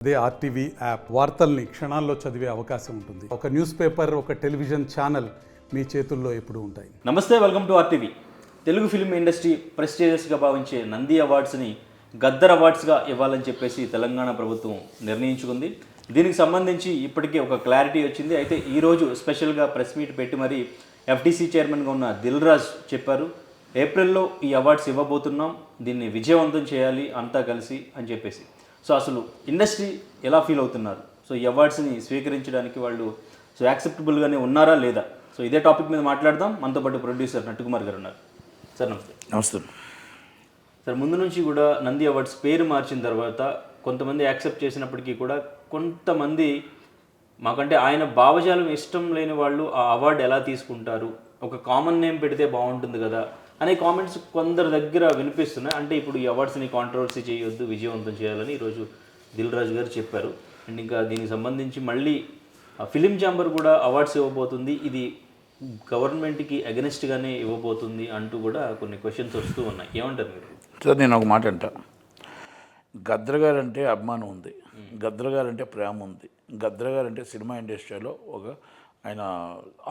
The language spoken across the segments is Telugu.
అదే ఆర్టీవీ యాప్ వార్తల్ని క్షణాల్లో చదివే అవకాశం ఉంటుంది. ఒక న్యూస్ పేపర్, ఒక టెలివిజన్ ఛానల్ మీ చేతుల్లో ఎప్పుడూ ఉంటాయి. నమస్తే, welcome to RTV. Telugu film industry ప్రెస్టీజియస్గా భావించే నంది అవార్డ్స్ని గద్దర్ అవార్డ్స్గా ఇవ్వాలని చెప్పేసి తెలంగాణ ప్రభుత్వం నిర్ణయించుకుంది. దీనికి సంబంధించి ఇప్పటికే ఒక క్లారిటీ వచ్చింది. అయితే ఈరోజు స్పెషల్గా ప్రెస్ మీట్ పెట్టి మరి ఎఫ్డీసీ చైర్మన్గా ఉన్న దిల్ రాజు చెప్పారు, ఏప్రిల్లో ఈ అవార్డ్స్ ఇవ్వబోతున్నాం, దీన్ని విజయవంతం చేయాలి అంతా కలిసి అని చెప్పేసి. సో అసలు ఇండస్ట్రీ ఎలా ఫీల్ అవుతున్నారు, సో ఈ అవార్డ్స్ని స్వీకరించడానికి వాళ్ళు యాక్సెప్టబుల్గానే ఉన్నారా లేదా, సో ఇదే టాపిక్ మీద మాట్లాడదాం. మనతో పాటు ప్రొడ్యూసర్ నట్టుకుమార్ గారు ఉన్నారు. సార్ నమస్తే. నమస్తే సార్, ముందు నుంచి కూడా నంది అవార్డ్స్ పేరు మార్చిన తర్వాత కొంతమంది యాక్సెప్ట్ చేసినప్పటికీ కూడా కొంతమంది మాకంటే ఆయన భావజాలం ఇష్టం లేని వాళ్ళు ఆ అవార్డు ఎలా తీసుకుంటారు, ఒక కామన్ నేమ్ పెడితే బాగుంటుంది కదా అనే కామెంట్స్ కొందరి దగ్గర వినిపిస్తున్నాయి. అంటే ఇప్పుడు ఈ అవార్డ్స్ని కాంట్రవర్సీ చేయొద్దు, విజయవంతం చేయాలని ఈరోజు దిల్ రాజు గారు చెప్పారు. అండ్ ఇంకా దీనికి సంబంధించి మళ్ళీ ఫిలిం ఛాంబర్ కూడా అవార్డ్స్ ఇవ్వబోతుంది, ఇది గవర్నమెంట్కి అగెనిస్ట్గానే ఇవ్వబోతుంది అంటూ కూడా కొన్ని క్వశ్చన్స్ వస్తూ ఉన్నాయి. ఏమంటారు మీరు? సార్, నేను ఒక మాట అంటా. గద్దర్ గారు అంటే అభిమానం ఉంది, గద్దర్ గారు అంటే ప్రేమ ఉంది. గద్దర్ గారు అంటే సినిమా ఇండస్ట్రీలో ఒక ఆయన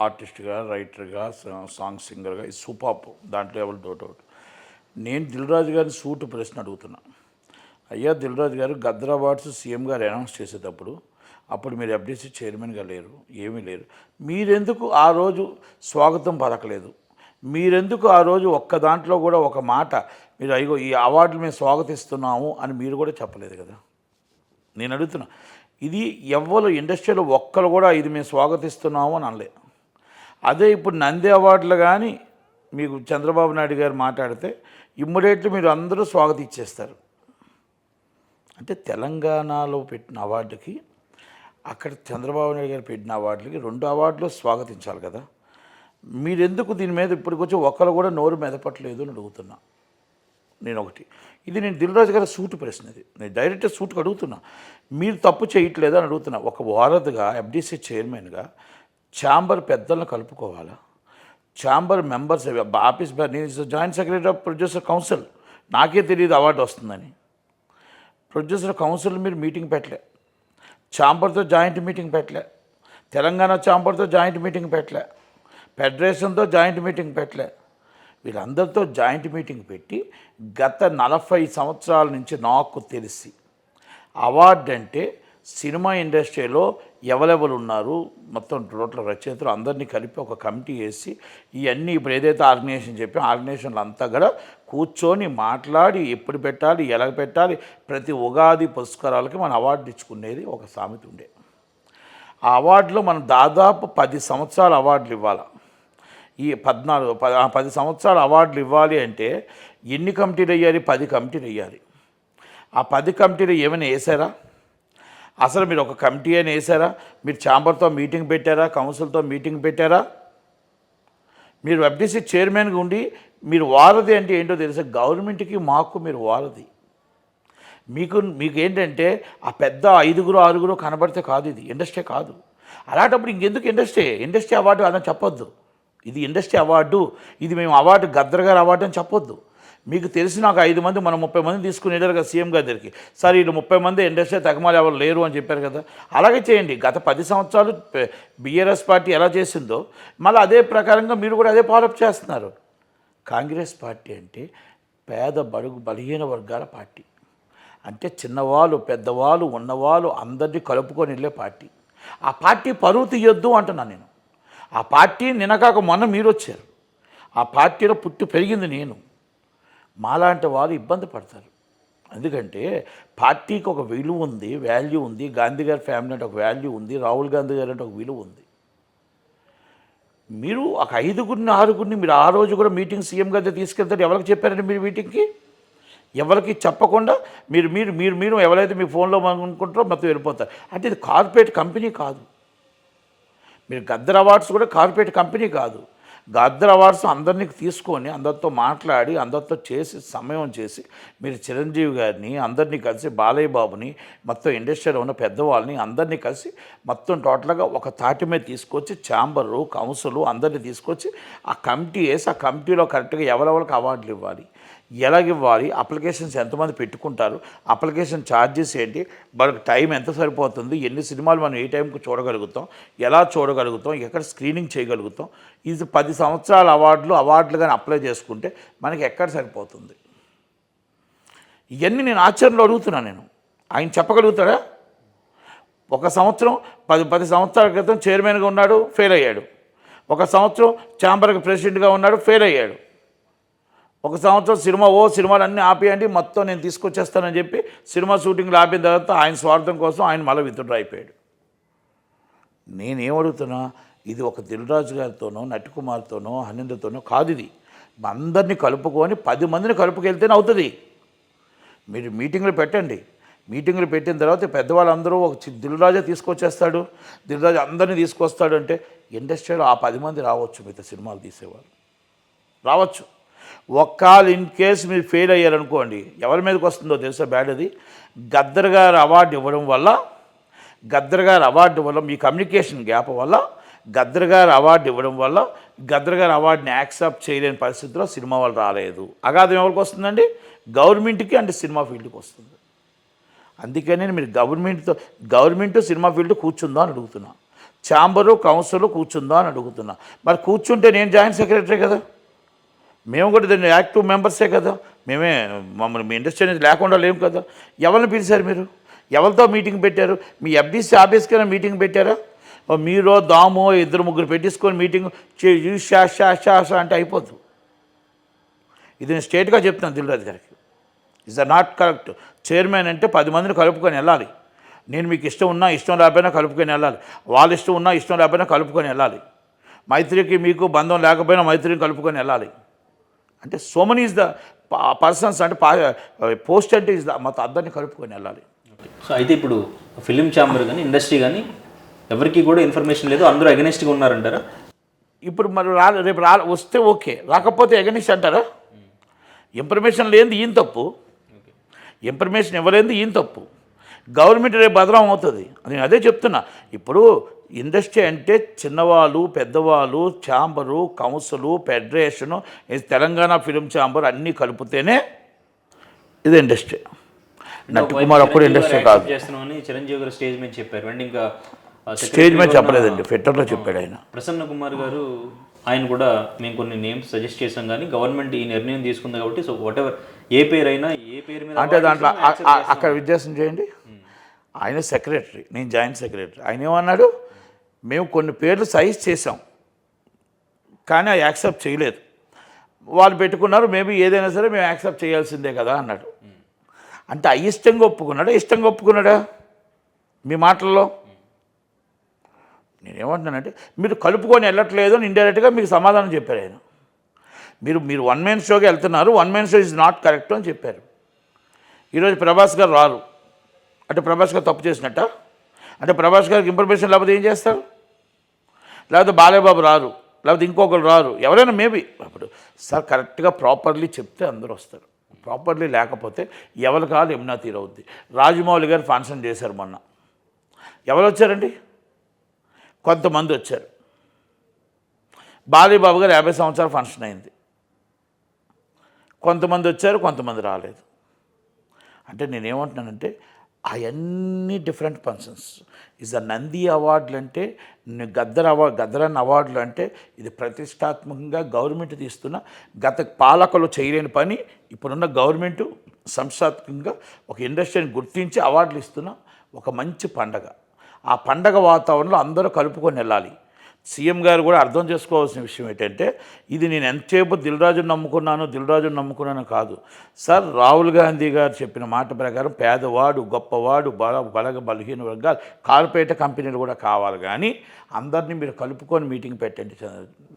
ఆర్టిస్ట్గా, రైటర్గా, సాంగ్ సింగర్గా ఈ సూపర్, దాంట్లో ఎవరు డౌట్. నేను దిల్ రాజు గారిని సూటు ప్రశ్న అడుగుతున్నా. అయ్యా దిల్ రాజు గారు, గద్దర్ అవార్డ్స్ సీఎం గారు అనౌన్స్ చేసేటప్పుడు అప్పుడు మీరు ఎఫ్డీసీ చైర్మన్గా లేరు, ఏమీ లేరు. మీరెందుకు ఆ రోజు స్వాగతం పలకలేదు? మీరెందుకు ఆ రోజు ఒక్క దాంట్లో కూడా ఒక మాట మీరు అయ్యో ఈ అవార్డులు మేము స్వాగతిస్తున్నాము అని మీరు కూడా చెప్పలేదు కదా? నేను అడుగుతున్నా. ఇది ఎవ్వరు ఇండస్ట్రీలో ఒక్కరు కూడా ఇది మేము స్వాగతిస్తున్నాము అని అనలే. అదే ఇప్పుడు నంది అవార్డులు కానీ మీకు చంద్రబాబు నాయుడు గారు మాట్లాడితే ఇమ్మీడియట్లీ మీరు అందరూ స్వాగతించేస్తారు. అంటే తెలంగాణలో పెట్టిన అవార్డుకి అక్కడ చంద్రబాబు నాయుడు గారు పెట్టిన అవార్డులకి 2 అవార్డులు స్వాగతించాలి కదా? మీరెందుకు దీని మీద ఇప్పటికొచ్చి ఒక్కరు కూడా నోరు మెదపట్లేదు అని అడుగుతున్నా. నేను దిల్ రాజు గారి సూటు ప్రశ్న, ఇది నేను డైరెక్ట్ సూటుకు అడుగుతున్నా. మీరు తప్పు చేయట్లేదు అని అడుగుతున్నా. ఒక వారధిగా, ఎఫ్డీసీ చైర్మన్గా ఛాంబర్ పెద్దలను కలుపుకోవాలా? ఛాంబర్ మెంబర్స్ ఆఫీస్, నేను joint secretary of producer council, నాకే తెలియదు అవార్డు వస్తుందని. ప్రొడ్యూసర్ కౌన్సిల్ మీరు మీటింగ్ పెట్టలే, ఛాంబర్తో జాయింట్ మీటింగ్ పెట్టలే, తెలంగాణ ఛాంబర్తో జాయింట్ మీటింగ్ పెట్టలే, ఫెడరేషన్తో జాయింట్ మీటింగ్ పెట్టలే. వీళ్ళందరితో జాయింట్ మీటింగ్ పెట్టి గత 40 సంవత్సరాల నుంచి నాకు తెలిసి అవార్డు అంటే సినిమా ఇండస్ట్రీలో ఎవరెవరు ఉన్నారు మొత్తం టోటల్ రచయితలు అందరినీ కలిపి ఒక కమిటీ వేసి ఇవన్నీ ఇప్పుడు ఏదైతే ఆర్గనైజేషన్ చెప్పి ఆర్గనైజేషన్లు అంతా కూడా కూర్చొని మాట్లాడి ఎప్పుడు పెట్టాలి, ఎలా పెట్టాలి, ప్రతి ఉగాది పురస్కారాలకి మనం అవార్డు ఇచ్చుకునేది ఒక సామెత ఉండే. ఆ అవార్డులో మనం దాదాపు 10 సంవత్సరాల అవార్డులు ఇవ్వాలి. ఈ 10 సంవత్సరాల అవార్డులు ఇవ్వాలి అంటే ఎన్ని కమిటీలు వేయాలి? 10 కమిటీలు వేయాలి. ఆ 10 కమిటీలు ఏమైనా వేసారా? అసలు మీరు ఒక కమిటీ అయినా వేసారా? మీరు ఛాంబర్తో మీటింగ్ పెట్టారా? కౌన్సిల్తో మీటింగ్ పెట్టారా? మీరు ఎఫ్డీసీ చైర్మన్గా ఉండి మీరు వారధి అంటే ఏంటో తెలుసా? గవర్నమెంట్కి మాకు మీరు వారధి. మీకు ఏంటంటే ఆ పెద్ద 5-6 కనబడితే కాదు, ఇది ఇండస్ట్రీ కాదు. అలాంటప్పుడు ఇంకెందుకు ఇండస్ట్రీ అవార్డు అని చెప్పొద్దు. ఇది ఇండస్ట్రీ అవార్డు, ఇది మేము అవార్డు గద్దర్ గారు అవార్డు అని చెప్పొద్దు. మీకు తెలిసిన ఒక 5 మంది, మనం 30 మంది తీసుకుని వెళ్ళారు కదా సీఎం గారి దగ్గరికి. సార్ వీళ్ళు 30 మంది ఇండస్ట్రీ తగమాలు ఎవరు లేరు అని చెప్పారు కదా, అలాగే చేయండి. గత 10 సంవత్సరాలు బీఆర్ఎస్ పార్టీ ఎలా చేసిందో మళ్ళీ అదే ప్రకారంగా మీరు కూడా అదే ఫాలోఅప్ చేస్తున్నారు. కాంగ్రెస్ పార్టీ అంటే పేద బడుగు బలహీన వర్గాల పార్టీ, అంటే చిన్నవాళ్ళు పెద్దవాళ్ళు ఉన్నవాళ్ళు అందరినీ కలుపుకొని వెళ్ళే పార్టీ. ఆ పార్టీ పరువు తీయొద్దు అంటున్నాను నేను. ఆ పార్టీ నిన్నకాక మొన్న మీరు వచ్చారు. ఆ పార్టీలో పుట్టి పెరిగింది నేను. మాలాంటి వాళ్ళు ఇబ్బంది పడతారు. ఎందుకంటే పార్టీకి ఒక విలువ ఉంది, వాల్యూ ఉంది. గాంధీ గారి ఫ్యామిలీ అంటే ఒక వాల్యూ ఉంది, రాహుల్ గాంధీ గారు అంటే ఒక విలువ ఉంది. మీరు ఒక 5-6 మీరు ఆ రోజు కూడా మీటింగ్ సీఎం గారి తీసుకెళ్తారు. ఎవరికి చెప్పారండి మీరు మీటింగ్కి? ఎవరికి చెప్పకుండా మీరు మీరు మీరు మీరు ఎవరైతే మీ ఫోన్లో అనుకుంటారో మొత్తం వెళ్ళిపోతారు. అంటే ఇది కార్పొరేట్ కంపెనీ కాదు. మీరు గద్దర్ అవార్డ్స్ కూడా కార్పొరేట్ కంపెనీ కాదు. గద్దర్ అవార్డ్స్ అందరినీ తీసుకొని అందరితో మాట్లాడి అందరితో సమయం చేసి మీరు చిరంజీవి గారిని అందరినీ కలిసి బాలయ్య బాబుని మొత్తం ఇండస్ట్రీలో ఉన్న పెద్దవాళ్ళని అందరినీ కలిసి మొత్తం టోటల్గా ఒక తాటి మీద తీసుకొచ్చి ఛాంబరు, కౌన్సిల్ అందరినీ తీసుకొచ్చి ఆ కమిటీ వేసి ఆ కమిటీలో కరెక్ట్గా ఎవరెవరికి అవార్డులు ఇవ్వాలి, ఎలాగ ఇవ్వాలి, అప్లికేషన్స్ ఎంతమంది పెట్టుకుంటారు, అప్లికేషన్ ఛార్జెస్ ఏంటి, మనకు టైం ఎంత సరిపోతుంది, ఎన్ని సినిమాలు మనం ఏ టైంకి చూడగలుగుతాం, ఎలా చూడగలుగుతాం, ఎక్కడ స్క్రీనింగ్ చేయగలుగుతాం, ఇది 10 సంవత్సరాల అవార్డులు కానీ అప్లై చేసుకుంటే మనకి ఎక్కడ సరిపోతుంది. ఇవన్నీ నేను ఆచరణలో అడుగుతున్నాను. నేను ఆయన చెప్పగలుగుతాడా? ఒక సంవత్సరం 10 సంవత్సరాల క్రితం చైర్మన్గా ఉన్నాడు, ఫెయిల్ అయ్యాడు. ఒక సంవత్సరం ఛాంబర్కి ప్రెసిడెంట్గా ఉన్నాడు, ఫెయిల్ అయ్యాడు. ఒక సంవత్సరం సినిమాలు అన్నీ ఆపేయండి, మొత్తం నేను తీసుకొచ్చేస్తానని చెప్పి సినిమా షూటింగ్లు ఆపిన తర్వాత ఆయన స్వార్థం కోసం ఆయన మళ్ళీ విత్డ్రా అయిపోయాడు. నేనేమడుగుతున్నా, ఇది ఒక దిల్ రాజు గారితోనో నటికుమార్తోనో హనిందతోనో కాదు. ఇది అందరినీ కలుపుకొని 10 మందిని కలుపుకెళ్తేనే అవుతుంది. మీరు మీటింగ్లు పెట్టండి, మీటింగ్లు పెట్టిన తర్వాత పెద్దవాళ్ళందరూ ఒక దిల్ రాజే తీసుకొచ్చేస్తాడు, దిల్ రాజు అందరినీ తీసుకొస్తాడు అంటే ఇండస్ట్రీలో ఆ 10 మంది రావచ్చు, మిగతా సినిమాలు తీసేవాళ్ళు రావచ్చు. ఒక్కళ్ళు ఇన్ కేసు మీరు ఫెయిల్ అయ్యారనుకోండి, ఎవరి మీదకి వస్తుందో తెలుసా బ్యాడ్? అది గద్దర్ గారు అవార్డు ఇవ్వడం వల్ల మీ కమ్యూనికేషన్ గ్యాప్ వల్ల గద్దర్ గారు అవార్డు ఇవ్వడం వల్ల గద్దర్ గారు అవార్డుని యాక్సెప్ట్ చేయలేని పరిస్థితిలో సినిమా వాళ్ళు రాలేదు. అగాధం ఎవరికి వస్తుందండి? గవర్నమెంట్కి అంటే సినిమా ఫీల్డ్కి వస్తుంది. అందుకని మీరు గవర్నమెంట్ సినిమా ఫీల్డ్ కూర్చుందా అని అడుగుతున్నా, ఛాంబరు కౌన్సిల్ కూర్చుందా అని అడుగుతున్నా. మరి కూర్చుంటే నేను జాయింట్ సెక్రటరీ కదా, మేము కూడా దాన్ని యాక్టివ్ మెంబర్సే కదా, మమ్మల్ని మీ ఇండస్ట్రీ అనేది లేకుండా లేము కదా. ఎవరిని పిలిచారు మీరు? ఎవరితో మీటింగ్ పెట్టారు? మీ ఎఫ్డీసీ ఆఫీస్కైనా మీటింగ్ పెట్టారా? మీరో దామో 2-3 పెట్టించుకొని మీటింగ్ షా అంటే అయిపోద్దు. ఇది నేను స్ట్రేట్గా చెప్తున్నాను దిల్ రాజు గారికి. Is not correct. చైర్మన్ అంటే 10 మందిని కలుపుకొని వెళ్ళాలి. నేను మీకు ఇష్టం ఉన్నా ఇష్టం లేకపోయినా కలుపుకొని వెళ్ళాలి, వాళ్ళ ఇష్టం ఉన్నా ఇష్టం లేకపోయినా కలుపుకొని వెళ్ళాలి, మైత్రికి మీకు బంధం లేకపోయినా మైత్రిని కలుపుకొని వెళ్ళాలి. అంటే so many is the persons, అంటే పోస్ట్ అంటే ఈజ్ ద మొత్తం అందరినీ కలుపుకొని వెళ్ళాలి. సో అయితే ఇప్పుడు ఫిలిం ఛాంబర్ కానీ ఇండస్ట్రీ కానీ ఎవరికి కూడా ఇన్ఫర్మేషన్ లేదు, అందరూ అగెనిస్ట్గా ఉన్నారంటారా? ఇప్పుడు మరి రేపు వస్తే ఓకే, రాకపోతే అగెనిస్ట్ అంటారా? ఇన్ఫర్మేషన్ లేనిది ఈయన తప్పు, ఇన్ఫర్మేషన్ ఇవ్వలేనిది ఈయన తప్పు. గవర్నమెంట్ రేపు బదనాం అవుతుంది. నేను అదే చెప్తున్నా. ఇప్పుడు ఇండస్ట్రీ అంటే చిన్నవాళ్ళు పెద్దవాళ్ళు, chamber, council, federation, Telangana film chamber అన్నీ కలిపితేనే ఇది ఇండస్ట్రీ. నటికుమార్ అప్పుడు ఇండస్ట్రీ కాదు. చిరంజీవి గారు స్టేజ్ మీద చెప్పారు, అండ్ ఇంకా స్టేజ్ మీద చెప్పలేదండి, ట్విట్టర్లో చెప్పాడు ఆయన. ప్రసన్న కుమార్ గారు ఆయన కూడా మేము కొన్ని నేమ్స్ సజెస్ట్ చేసాం, కానీ గవర్నమెంట్ ఈ నిర్ణయం తీసుకుంది కాబట్టి సో వాట్ ఎవర్ ఏ పేరైనా ఏ పేరు మీద అంటే దాంట్లో అక్కడ వ్యత్యాసం చేయండి. ఆయన సెక్రటరీ, నేను జాయింట్ సెక్రటరీ. ఆయన ఏమన్నాడు, మేము కొన్ని పేర్లు సజెస్ట్ చేసాం కానీ అవి యాక్సెప్ట్ చేయలేదు, వాళ్ళు పెట్టుకున్నారు, మేబీ ఏదైనా సరే మేము యాక్సెప్ట్ చేయాల్సిందే కదా అన్నాడు. అంటే అయిష్టంగా ఒప్పుకున్నాడా ఇష్టంగా ఒప్పుకున్నాడా? మీ మాటల్లో నేనేమంటున్నానంటే మీరు కలుపుకొని వెళ్ళట్లేదు అని ఇండైరెక్ట్గా మీకు సమాధానం చెప్పారు ఆయన. మీరు 1 మ్యాన్ షోకి వెళ్తున్నారు, 1 man show is not correct అని చెప్పారు. ఈరోజు ప్రభాస్ గారు రారు అంటే ప్రభాస్ గారు తప్పు చేసినట్ట? అంటే ప్రభాస్ గారికి ఇన్ఫర్మేషన్ లేకపోతే ఏం చేస్తారు? లేకపోతే బాలయ్యబాబు రారు, లేకపోతే ఇంకొకరు రారు, ఎవరైనా మేబీ. అప్పుడు సార్ కరెక్ట్గా ప్రాపర్లీ చెప్తే అందరూ వస్తారు, ప్రాపర్లీ లేకపోతే ఎవరి కాదు యమునా తీరవుద్ది. రాజమౌళి గారు ఫంక్షన్ చేశారు మొన్న, ఎవరు వచ్చారండి? కొంతమంది వచ్చారు. బాలయ్యబాబు గారు 50 సంవత్సరాల ఫంక్షన్ అయింది, కొంతమంది వచ్చారు, కొంతమంది రాలేదు. అంటే నేనేమంటున్నానంటే అవన్నీ different functions. Is the Nandi అవార్డులు అంటే గద్దరన్ అవార్డులు అంటే ఇది ప్రతిష్టాత్మకంగా గవర్నమెంట్ తీస్తున్న, గత పాలకులు చేయలేని పని ఇప్పుడున్న గవర్నమెంటు సంస్థాత్మకంగా ఒక ఇండస్ట్రీని గుర్తించి అవార్డులు ఇస్తున్న ఒక మంచి పండగ. ఆ పండగ వాతావరణంలో అందరూ కలుపుకొని వెళ్ళాలి. సీఎం గారు కూడా అర్థం చేసుకోవాల్సిన విషయం ఏంటంటే, ఇది నేను ఎంతసేపు దిల్ రాజుని నమ్ముకున్నాను కాదు సార్. రాహుల్ గాంధీ గారు చెప్పిన మాట ప్రకారం పేదవాడు, గొప్పవాడు, బలహీన వర్గాలు, కార్పొరేట్ కంపెనీలు కూడా కావాలి, కానీ అందరినీ మీరు కలుపుకొని మీటింగ్ పెట్టండి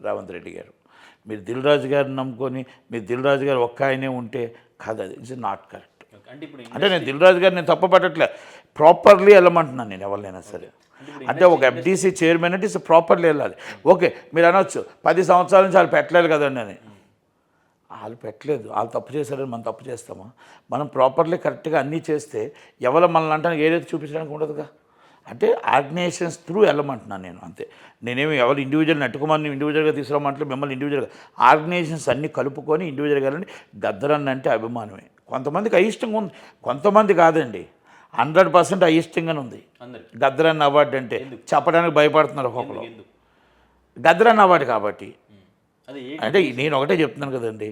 రేవంత్ రెడ్డి గారు. మీరు దిల్ రాజు గారిని నమ్ముకొని మీరు దిల్ రాజు గారు ఒక్క ఆయనే ఉంటే కాదు, అది ఇట్స్ నాట్ కరెక్ట్. అంటే నేను దిల్ రాజు గారిని నేను తప్పపట్టట్లే, ప్రాపర్లీ వెళ్ళమంటున్నాను నేను ఎవరినైనా సరే. అంటే ఒక ఎఫ్డీసీ చైర్మన్ అంటే ప్రాపర్లీ వెళ్ళాలి. ఓకే మీరు అనొచ్చు 10 సంవత్సరాల నుంచి వాళ్ళు పెట్టలేదు కదండి అని. వాళ్ళు పెట్టలేదు, వాళ్ళు తప్పు చేశారని మనం తప్పు చేస్తామా? మనం ప్రాపర్లీ కరెక్ట్గా అన్నీ చేస్తే ఎవరు మనల్ని అంటే ఏదైతే చూపించడానికి ఉండదుగా. అంటే ఆర్గనైజేషన్స్ త్రూ వెళ్ళమంటున్నాను నేను, అంతే. నేనేమి ఎవరు ఇండివిజువల్ నట్టుకుమార్ని ఇండివిజువల్గా తీసుకురామంటే మిమ్మల్ని ఇండివిజువల్గా ఆర్గనైజేషన్స్ అన్నీ కలుపుకొని ఇండివిజువల్గా వెళ్ళండి. గద్దరన్న అంటే అభిమానమే. కొంతమందికి అయిష్టంగా ఉంది, కొంతమంది కాదండి, 100% అయిష్టంగానే ఉంది గద్దరన్న అవార్డు అంటే. చెప్పడానికి భయపడుతున్నారు ఒక్కొక్కరు. గద్దరన్న అవార్డు కాబట్టి అంటే నేను ఒకటే చెప్తున్నాను కదండి,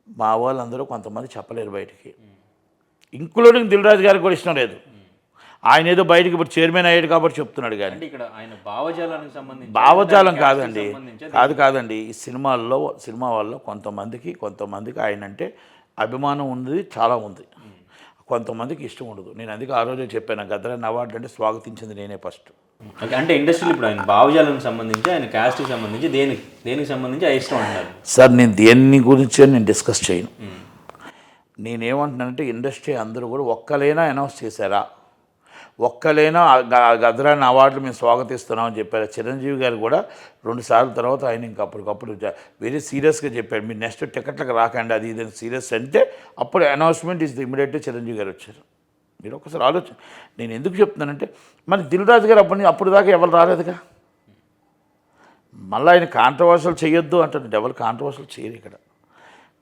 మా వాళ్ళందరూ కొంతమంది చెప్పలేరు బయటికి, ఇంక్లూడింగ్ దిల్ రాజు గారికి కూడా ఇష్టం లేదు. ఆయన ఏదో బయటికి ఇప్పుడు చైర్మన్ అయ్యాడు కాబట్టి చెప్తున్నాడు. కానీ ఇక్కడ ఆయన భావజాలానికి సంబంధించి భావజాలం కాదండి, కాదండి. ఈ సినిమా వాళ్ళలో కొంతమందికి ఆయన అంటే అభిమానం ఉంది, చాలా ఉంది. కొంతమందికి ఇష్టం ఉండదు. నేను అందుకే ఆ రోజే చెప్పాను, గద్దరన్న అవార్డు అంటే స్వాగతించింది నేనే ఫస్ట్. అంటే ఇండస్ట్రీలో ఇప్పుడు ఆయన భావజాలానికి సంబంధించి, ఆయన క్యాస్ట్కి సంబంధించి దేనికి సంబంధించి ఇష్టం అంటారు సార్? నేను దేన్ని గురించి నేను డిస్కస్ చేయను. నేనేమంటున్నానంటే ఇండస్ట్రీ అందరూ కూడా ఒక్కలైనా అనౌన్స్ చేశారా, ఒక్కలైనా గద్దరన్న అవార్డులు మేము స్వాగతిస్తున్నామని చెప్పారు. చిరంజీవి గారు కూడా 2 సార్లు తర్వాత ఆయన ఇంకా అప్పటికప్పుడు వెరీ సీరియస్గా చెప్పాడు, మీరు నెక్స్ట్ టికెట్లకు రాకండి అది ఇది సీరియస్ అంటే అప్పుడు అనౌన్స్మెంట్ ఇస్ ఇమీడియట్గా చిరంజీవి గారు వచ్చారు. మీరు ఒకసారి ఆలోచన. నేను ఎందుకు చెప్తున్నానంటే మరి దిల్ రాజు గారు అప్పుడు దాకా ఎవరు రాలేదుగా. మళ్ళీ ఆయన కాంట్రవర్షియల్ చేయొద్దు అంటారు, ఎవరు కాంట్రవర్షియల్ చేయరు ఇక్కడ.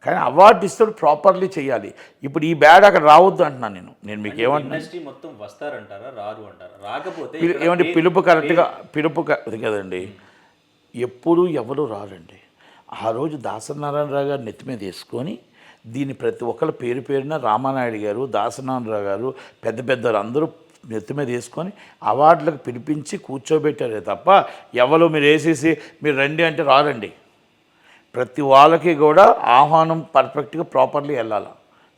కానీ అవార్డు ఇస్తాడు ప్రాపర్లీ చేయాలి. ఇప్పుడు ఈ బ్యాడ్ అక్కడ రావద్దు అంటున్నాను నేను మీకు ఏమంటున్నా, మొత్తం వస్తారంటారా రారు అంటారా? రాకపోతే ఏమంటే పిలుపు కరెక్ట్గా అది కదండి, ఎప్పుడు ఎవరు రారండి. ఆ రోజు దాసనారాయణరావు గారు నెత్తి మీద వేసుకొని దీన్ని ప్రతి ఒక్కరు పేరున రామానాయుడు గారు, దాసనారాయణరావు గారు, పెద్దలు అందరూ నెత్తి మీద వేసుకొని అవార్డులకు పిలిపించి కూర్చోబెట్టారే తప్ప ఎవరు మీరు వేసేసి మీరు రండి అంటే రారండి. ప్రతి వాళ్ళకి కూడా ఆహ్వానం పర్ఫెక్ట్గా ప్రాపర్లీ వెళ్ళాలి.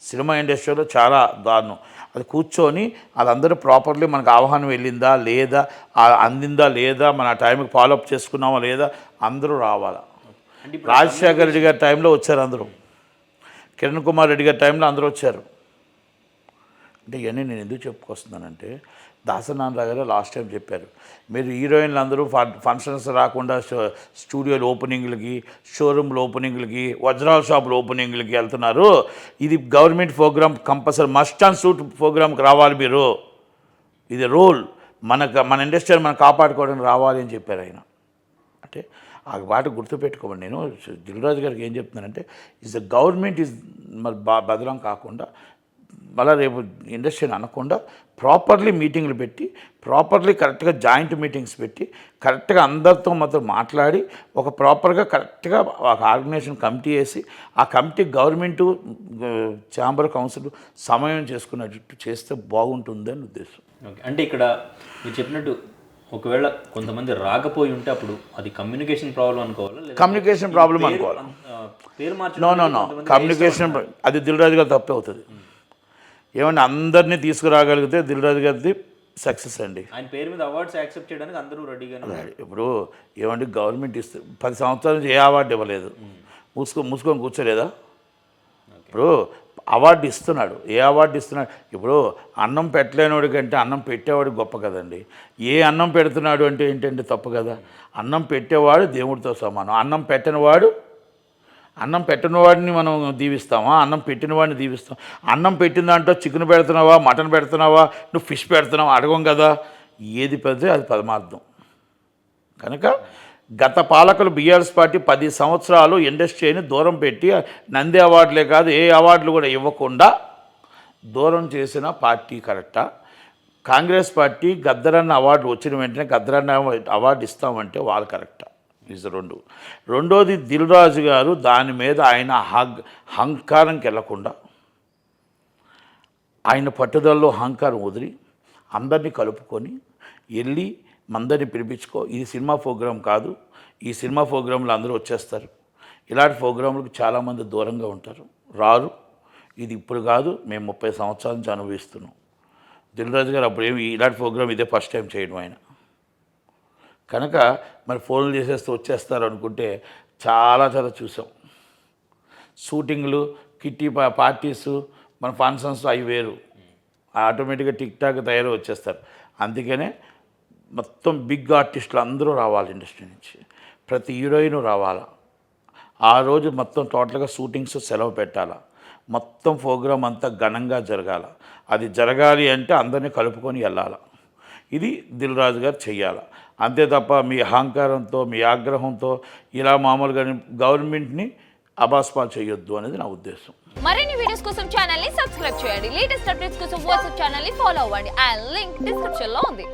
సినిమా ఇండస్ట్రీలో చాలా దారుణం. అది కూర్చొని వాళ్ళందరూ ప్రాపర్లీ మనకు ఆహ్వానం వెళ్ళిందా లేదా, అందిందా లేదా, మన టైంకి ఫాలోఅప్ చేసుకున్నామా లేదా, అందరూ రావాలా. రాజశేఖర రెడ్డి గారి టైంలో వచ్చారు అందరూ, కిరణ్ కుమార్ రెడ్డి గారి టైంలో అందరూ వచ్చారు. అంటే ఇవన్నీ నేను ఎందుకు చెప్పుకొస్తున్నానంటే, దాసనారాయణరావు గారు లాస్ట్ టైం చెప్పారు, మీరు హీరోయిన్లు అందరూ ఫంక్షన్స్ రాకుండా స్టూడియోలు ఓపెనింగ్లకి, షోరూమ్లు ఓపెనింగ్లకి, వజ్రాల షాపులు ఓపెనింగ్లకి వెళ్తున్నారు. ఇది government programme, compulsory must and shoot ప్రోగ్రామ్కి రావాలి మీరు, ఇది రూల్, మన ఇండస్ట్రీని మనం కాపాడుకోవడానికి రావాలి అని చెప్పారు ఆయన. అంటే ఆ మాట గుర్తుపెట్టుకోమని నేను దిల్ రాజు గారికి ఏం చెప్తున్నానంటే, ద గవర్నమెంట్ మరి బదలం కాకుండా మళ్ళీ రేపు ఇండస్ట్రీని అనకుండా ప్రాపర్లీ మీటింగ్లు పెట్టి, ప్రాపర్లీ కరెక్ట్గా జాయింట్ మీటింగ్స్ పెట్టి, కరెక్ట్గా అందరితో మాత్రం మాట్లాడి, ఒక ప్రాపర్గా కరెక్ట్గా ఒక ఆర్గనైజేషన్ కమిటీ వేసి, ఆ కమిటీ గవర్నమెంటు, ఛాంబర్, కౌన్సిల్ సమయం చేసుకున్నట్టు చేస్తే బాగుంటుందని ఉద్దేశం. ఓకే, అంటే ఇక్కడ మీరు చెప్పినట్టు ఒకవేళ కొంతమంది రాకపోయి ఉంటే అప్పుడు అది కమ్యూనికేషన్ ప్రాబ్లం అనుకోవాలా? కమ్యూనికేషన్ ప్రాబ్లం అనుకోవాలి. పేరు నో కమ్యూనికేషన్ అది దిల్ రాజు గారు తప్పే అవుతుంది. ఏమంటే అందరినీ తీసుకురాగలిగితే దిల్ రాజు గారిది సక్సెస్ అండి. ఆయన పేరు మీద అవార్డ్స్ యాక్సెప్ట్ చేయడానికి అందరూ రెడీగా. ఇప్పుడు ఏమంటే గవర్నమెంట్ ఇస్తే 10 సంవత్సరాల నుంచి ఏ అవార్డు ఇవ్వలేదు, మూసుకొని కూర్చోలేదా? ఇప్పుడు అవార్డు ఇస్తున్నాడు, ఏ అవార్డు ఇస్తున్నాడు? ఇప్పుడు అన్నం పెట్టలేనివాడి కంటే అన్నం పెట్టేవాడు గొప్ప కదండి. ఏ అన్నం పెడుతున్నాడు అంటే ఏంటంటే తప్పు కదా. అన్నం పెట్టేవాడు దేవుడితో సమానం. అన్నం పెట్టిన వాడిని మనం దీవిస్తామా? అన్నం పెట్టిన వాడిని దీవిస్తాం. అన్నం పెట్టిన దాంట్లో చికెన్ పెడుతున్నావా, మటన్ పెడుతున్నావా, నువ్వు ఫిష్ పెడుతున్నావా అడగం కదా. ఏది పెడితే అది పరమార్థం. కనుక గత పాలకులు బీఆర్ఎస్ పార్టీ 10 సంవత్సరాలు ఇండస్ట్రీని దూరం పెట్టి నంది అవార్డులే కాదు ఏ అవార్డులు కూడా ఇవ్వకుండా దూరం చేసిన పార్టీ కరెక్టా? కాంగ్రెస్ పార్టీ గద్దరన్న అవార్డు వచ్చిన వెంటనే గద్దరన్న అవార్డు ఇస్తామంటే వాళ్ళు కరెక్టా? ఇది రెండోది దిల్ రాజు గారు దాని మీద ఆయన అహంకారంకి వెళ్ళకుండా, ఆయన పట్టుదలలో అహంకారం వదిలి అందరినీ కలుపుకొని వెళ్ళి మందరిని పిలిపించుకో, ఇది సినిమా ప్రోగ్రాం కాదు, ఈ సినిమా ప్రోగ్రాంలో అందరూ వచ్చేస్తారు, ఇలాంటి ప్రోగ్రాంలకు చాలామంది దూరంగా ఉంటారు, రారు, ఇది ఇప్పుడు కాదు మేము 30 సంవత్సరాల నుంచి అనుభవిస్తున్నాం. దిల్ రాజు గారు అప్పుడు ఏమి ఇలాంటి ప్రోగ్రాం ఇదే ఫస్ట్ టైం చేయడం ఆయన. కనుక మరి ఫోన్లు చేసేస్తూ వచ్చేస్తారు అనుకుంటే చాలా చూసాం. షూటింగ్లు, కిట్టి పార్టీసు, మన ఫంక్షన్స్ అవి వేరు, ఆటోమేటిక్గా టిక్ టాక్ తయారు వచ్చేస్తారు. అందుకనే మొత్తం బిగ్ ఆర్టిస్టులు అందరూ రావాలి ఇండస్ట్రీ నుంచి, ప్రతి హీరోయిన్ రావాలా. ఆ రోజు మొత్తం టోటల్గా షూటింగ్స్ సెలవు పెట్టాలా, మొత్తం ప్రోగ్రాం అంతా ఘనంగా జరగాల. అది జరగాలి అంటే అందరినీ కలుపుకొని వెళ్ళాలి. ఇది దిల్ రాజు గారు చెయ్యాలి. అంతే తప్ప మీ అహంకారంతో మీ ఆగ్రహంతో ఇలా మామూలుగా గవర్నమెంట్ని అబాస్పాలు చేయొద్దు అనేది నా ఉద్దేశం. మరిన్ని వీడియోస్ కోసం ఛానల్ ని సబ్స్క్రైబ్ చేయండి. లేటెస్ట్ అప్డేట్స్ కోసం వాట్సాప్ ఛానల్ ని ఫాలో అవ్వండి. ఆ లింక్ డిస్క్రిప్షన్ లో ఉంది.